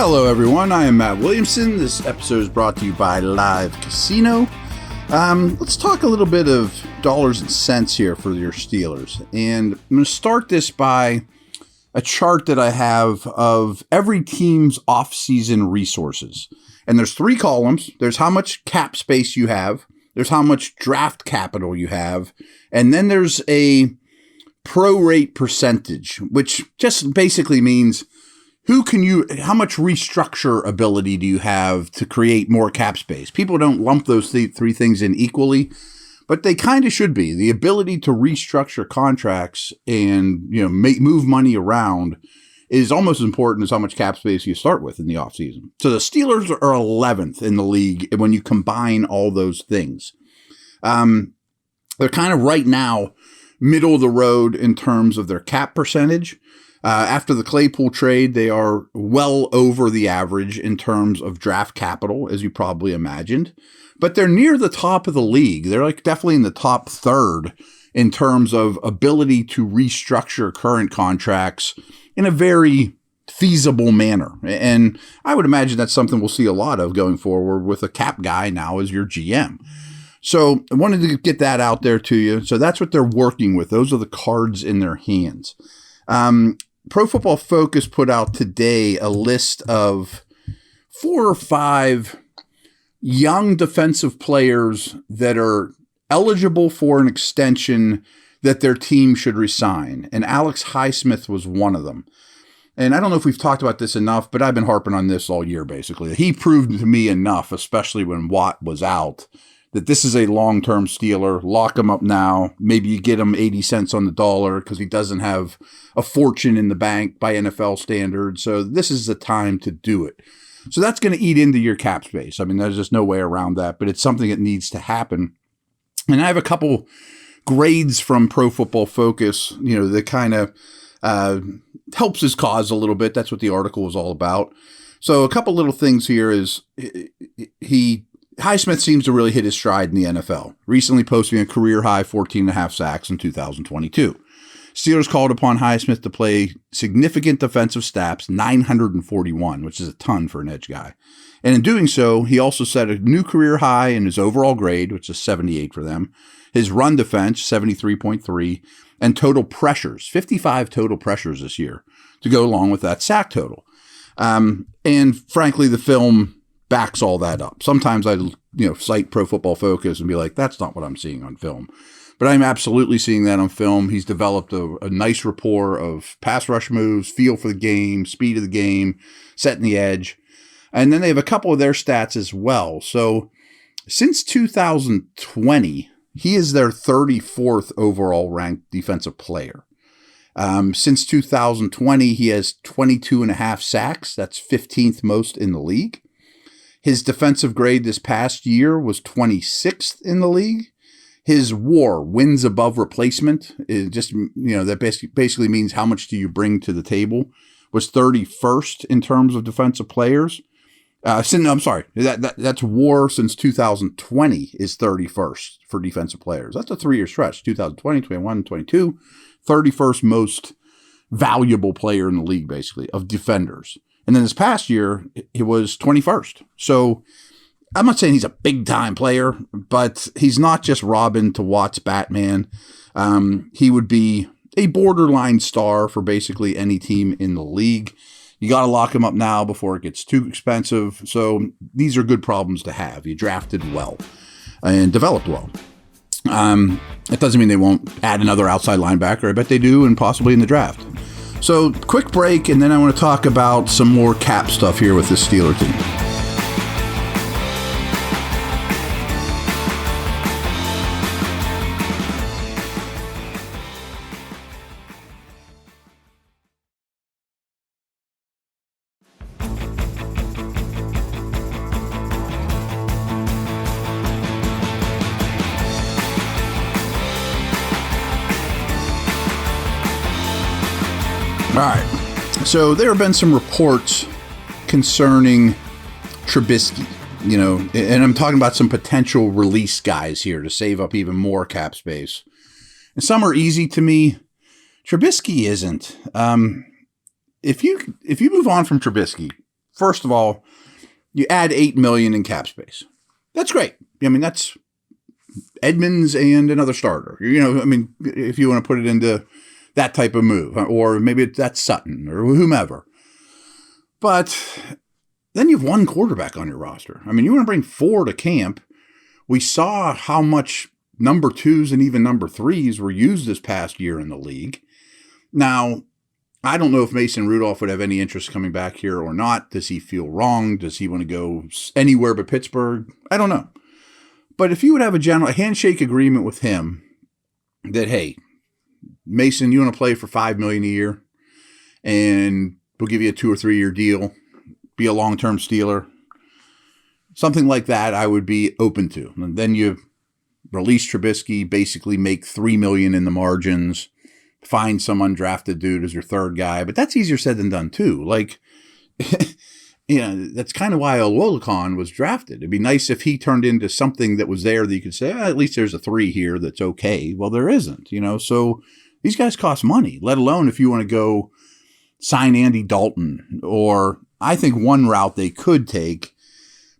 Hello, everyone. I am Matt Williamson. This episode is brought to you by Live Casino. Let's talk a little bit of dollars and cents here for your Steelers. And I'm going to start this by a chart that I have of every team's off-season resources. And there's three columns. There's how much cap space you have. There's how much draft capital you have. And then there's a prorate percentage, which just basically means how much restructure ability do you have to create more cap space? People don't lump those three things in equally, but they kind of should be. The ability to restructure contracts and, move money around is almost as important as how much cap space you start with in the offseason. So the Steelers are 11th in the league when you combine all those things. They're kind of right now middle of the road in terms of their cap percentage. After the Claypool trade, they are well over the average in terms of draft capital, as you probably imagined. But they're near the top of the league. They're definitely in the top third in terms of ability to restructure current contracts in a very feasible manner. And I would imagine that's something we'll see a lot of going forward with a cap guy now as your GM. So I wanted to get that out there to you. So that's what they're working with. Those are the cards in their hands. Pro Football Focus put out today a list of 4 or 5 young defensive players that are eligible for an extension that their team should resign. And Alex Highsmith was one of them. And I don't know if we've talked about this enough, but I've been harping on this all year, basically. He proved to me enough, especially when Watt was out, that this is a long-term Steeler. Lock him up now. Maybe you get him 80 cents on the dollar because he doesn't have a fortune in the bank by NFL standards. So this is the time to do it. So that's going to eat into your cap space. I mean, there's just no way around that, but it's something that needs to happen. And I have a couple grades from Pro Football Focus, that kind of helps his cause a little bit. That's what the article was all about. So a couple little things here is Highsmith seems to really hit his stride in the NFL, recently posting a career-high 14.5 sacks in 2022. Steelers called upon Highsmith to play significant defensive snaps, 941, which is a ton for an edge guy. And in doing so, he also set a new career high in his overall grade, which is 78 for them, his run defense, 73.3, and total pressures, 55 total pressures this year, to go along with that sack total. And frankly, the film backs all that up. Sometimes I, cite Pro Football Focus and be like, that's not what I'm seeing on film. But I'm absolutely seeing that on film. He's developed a nice rapport of pass rush moves, feel for the game, speed of the game, setting the edge. And then they have a couple of their stats as well. So since 2020, he is their 34th overall ranked defensive player. Since 2020, he has 22.5 sacks. That's 15th most in the league. His defensive grade this past year was 26th in the league. His WAR, wins above replacement, is just, that basically means how much do you bring to the table, was 31st in terms of defensive players. That's WAR since 2020 is 31st for defensive players. That's a 3-year stretch, 2020, 21, 22, 31st most valuable player in the league, basically, of defenders. And then this past year, he was 21st. So I'm not saying he's a big-time player, but he's not just Robin to Watt's Batman. He would be a borderline star for basically any team in the league. You got to lock him up now before it gets too expensive. So these are good problems to have. You drafted well and developed well. It doesn't mean they won't add another outside linebacker. I bet they do, and possibly in the draft. So quick break, and then I want to talk about some more cap stuff here with this Steeler team. All right, so there have been some reports concerning Trubisky, and I'm talking about some potential release guys here to save up even more cap space. And some are easy to me. Trubisky isn't. If you move on from Trubisky, first of all, you add $8 million in cap space. That's great. I mean, that's Edmonds and another starter. If you want to put it into that type of move, or maybe that's Sutton or whomever. But then you have one quarterback on your roster. I mean, you want to bring 4 to camp. We saw how much number 2s and even number 3s were used this past year in the league. Now, I don't know if Mason Rudolph would have any interest coming back here or not. Does he feel wrong? Does he want to go anywhere but Pittsburgh? I don't know. But if you would have a handshake agreement with him that, hey, Mason, you want to play for $5 million a year, and we'll give you a 2 or 3 year deal, be a long-term Steeler. Something like that I would be open to. And then you release Trubisky, basically make $3 million in the margins, find some undrafted dude as your third guy. But that's easier said than done too. Like, that's kind of why Ololokon was drafted. It'd be nice if he turned into something that was there that you could say, at least there's a 3 here that's okay. Well, there isn't, so these guys cost money, let alone if you want to go sign Andy Dalton, or I think one route they could take,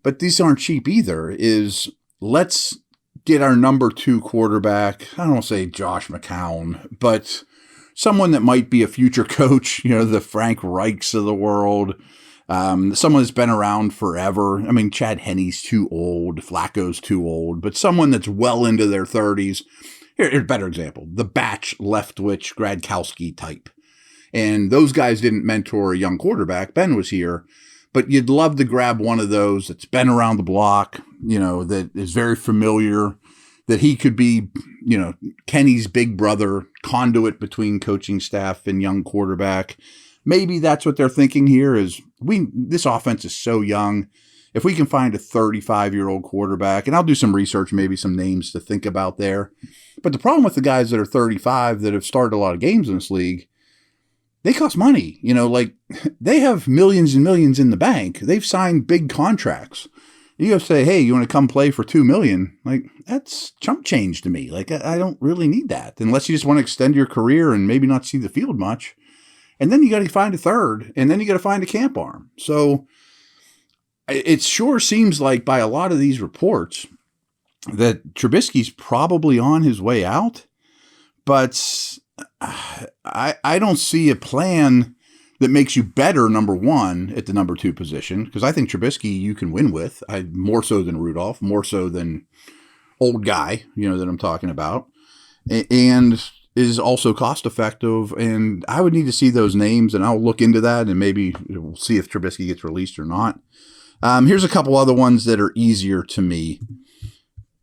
but these aren't cheap either, is let's get our number 2 quarterback. I don't want to say Josh McCown, but someone that might be a future coach, the Frank Reichs of the world, someone that's been around forever. I mean, Chad Henney's too old, Flacco's too old, but someone that's well into their 30s. Here's a better example, the Batch, Leftwich, Gradkowski type. And those guys didn't mentor a young quarterback. Ben was here. But you'd love to grab one of those that's been around the block, that is very familiar, that he could be, Kenny's big brother, conduit between coaching staff and young quarterback. Maybe that's what they're thinking here is this offense is so young. If we can find a 35-year-old quarterback, and I'll do some research, maybe some names to think about there. But the problem with the guys that are 35 that have started a lot of games in this league, they cost money. They have millions and millions in the bank. They've signed big contracts. You go say, hey, you want to come play for $2 million? Like, that's chump change to me. Like, I don't really need that unless you just want to extend your career and maybe not see the field much. And then you got to find a third, and then you got to find a camp arm. So it sure seems like by a lot of these reports that Trubisky's probably on his way out, but I don't see a plan that makes you better, number 1, at the number 2 position, because I think Trubisky you can win with, more so than Rudolph, more so than old guy, that I'm talking about, and is also cost effective. And I would need to see those names, and I'll look into that, and maybe we'll see if Trubisky gets released or not. Here's a couple other ones that are easier to me.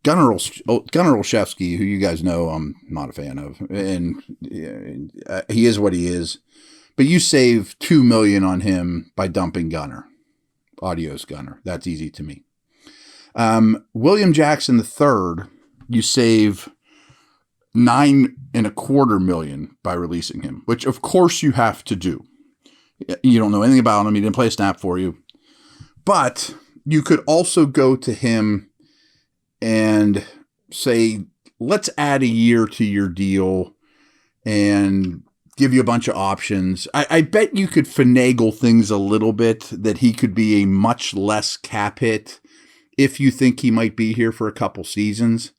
Gunnar Olszewski, who you guys know I'm not a fan of, and he is what he is. But you save $2 million on him by dumping Gunnar. Adios, Gunnar. That's easy to me. William Jackson III, you save $9.25 million by releasing him, which of course you have to do. You don't know anything about him. He didn't play a snap for you. But you could also go to him and say, let's add a year to your deal and give you a bunch of options. I bet you could finagle things a little bit that he could be a much less cap hit if you think he might be here for a couple seasons.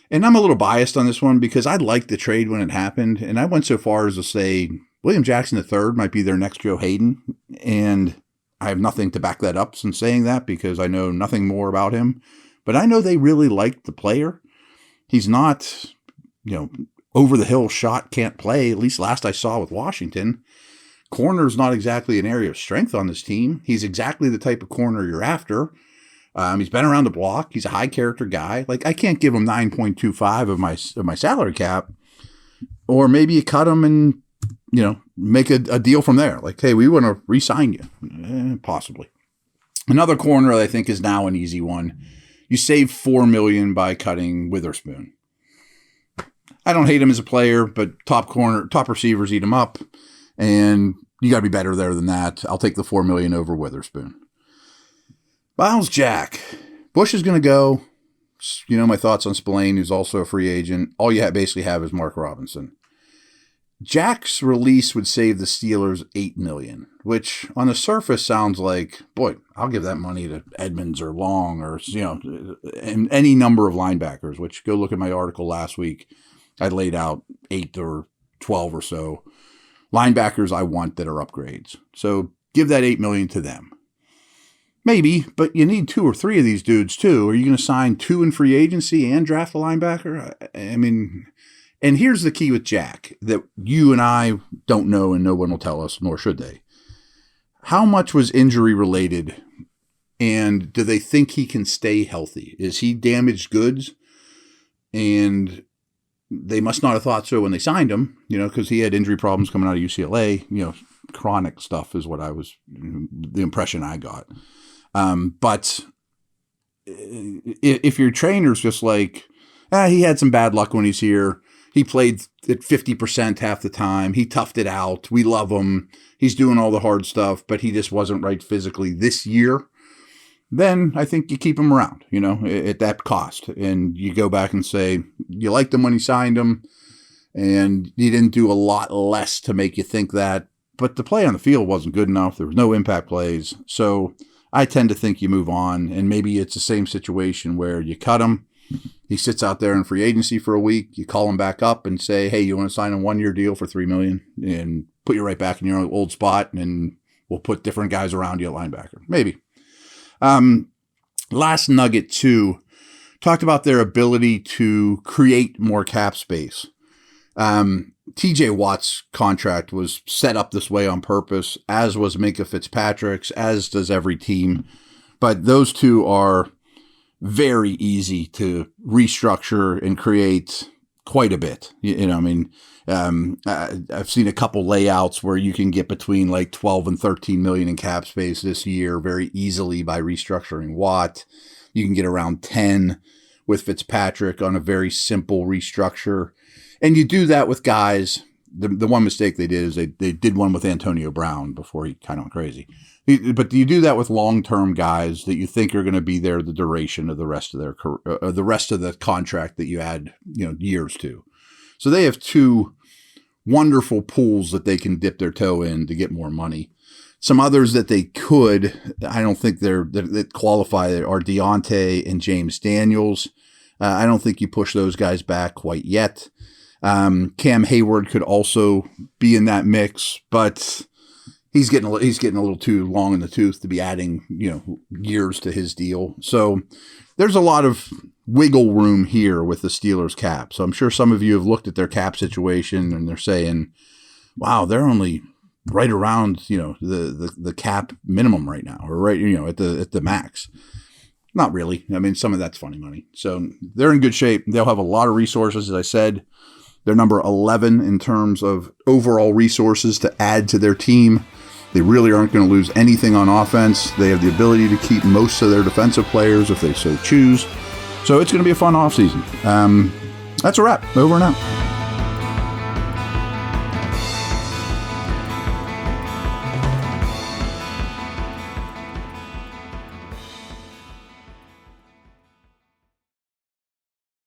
And I'm a little biased on this one because I liked the trade when it happened. And I went so far as to say William Jackson III might be their next Joe Hayden. And I have nothing to back that up since saying that because I know nothing more about him. But I know they really liked the player. He's not, over the hill shot, can't play, at least last I saw with Washington. Corner's not exactly an area of strength on this team. He's exactly the type of corner you're after. He's been around the block. He's a high character guy. Like, I can't give him 9.25 of my salary cap. Or maybe you cut him and, make a deal from there. Like, hey, we want to re-sign you. Possibly. Another corner I think is now an easy one. You save $4 million by cutting Witherspoon. I don't hate him as a player, but top receivers eat him up, and you got to be better there than that. I'll take the $4 million over Witherspoon. Miles Jack. Bush is going to go. My thoughts on Spillane, who's also a free agent. All you basically have is Mark Robinson. Jack's release would save the Steelers $8 million, which on the surface sounds like, boy, I'll give that money to Edmonds or Long or, and any number of linebackers, which go look at my article last week. I laid out 8 or 12 or so linebackers I want that are upgrades. So give that $8 million to them. Maybe, but you need 2 or 3 of these dudes too. Are you going to sign 2 in free agency and draft a linebacker? I mean, and here's the key with Jack that you and I don't know and no one will tell us, nor should they. How much was injury related, and do they think he can stay healthy? Is he damaged goods? And they must not have thought so when they signed him, because he had injury problems coming out of UCLA. Chronic stuff is what the impression I got. But if your trainer's just like, he had some bad luck when he's here. He played at 50% half the time. He toughed it out. We love him. He's doing all the hard stuff, but he just wasn't right physically this year. Then I think you keep him around, at that cost. And you go back and say, you liked him when he signed him, and you didn't do a lot less to make you think that. But the play on the field wasn't good enough. There was no impact plays. So I tend to think you move on, and maybe it's the same situation where you cut him. He sits out there in free agency for a week. You call him back up and say, hey, you want to sign a 1-year deal for $3 million and put you right back in your old spot, and we'll put different guys around you at linebacker. Maybe. Last nugget, too, talked about their ability to create more cap space. TJ Watt's contract was set up this way on purpose, as was Minkah Fitzpatrick's, as does every team. But those two are very easy to restructure and create quite a bit. I've seen a couple layouts where you can get between like 12 and 13 million in cap space this year very easily by restructuring Watt. You can get around 10 with Fitzpatrick on a very simple restructure. And you do that with guys. The one mistake they did is they did one with Antonio Brown before he kind of went crazy. But you do that with long-term guys that you think are going to be there the duration of the rest of their career, the rest of the contract that you add, years to. So they have 2 wonderful pools that they can dip their toe in to get more money. Some others that they could, I don't think that qualify, are Deontay and James Daniels. I don't think you push those guys back quite yet. Cam Hayward could also be in that mix, but he's getting a little too long in the tooth to be adding, years to his deal. So there's a lot of wiggle room here with the Steelers cap. So I'm sure some of you have looked at their cap situation and they're saying, wow, they're only right around, the cap minimum right now, or right, at the max. Not really. I mean, some of that's funny money. So they're in good shape. They'll have a lot of resources, as I said. They're number 11 in terms of overall resources to add to their team. They really aren't going to lose anything on offense. They have the ability to keep most of their defensive players if they so choose. So it's going to be a fun offseason. That's a wrap. Over and out.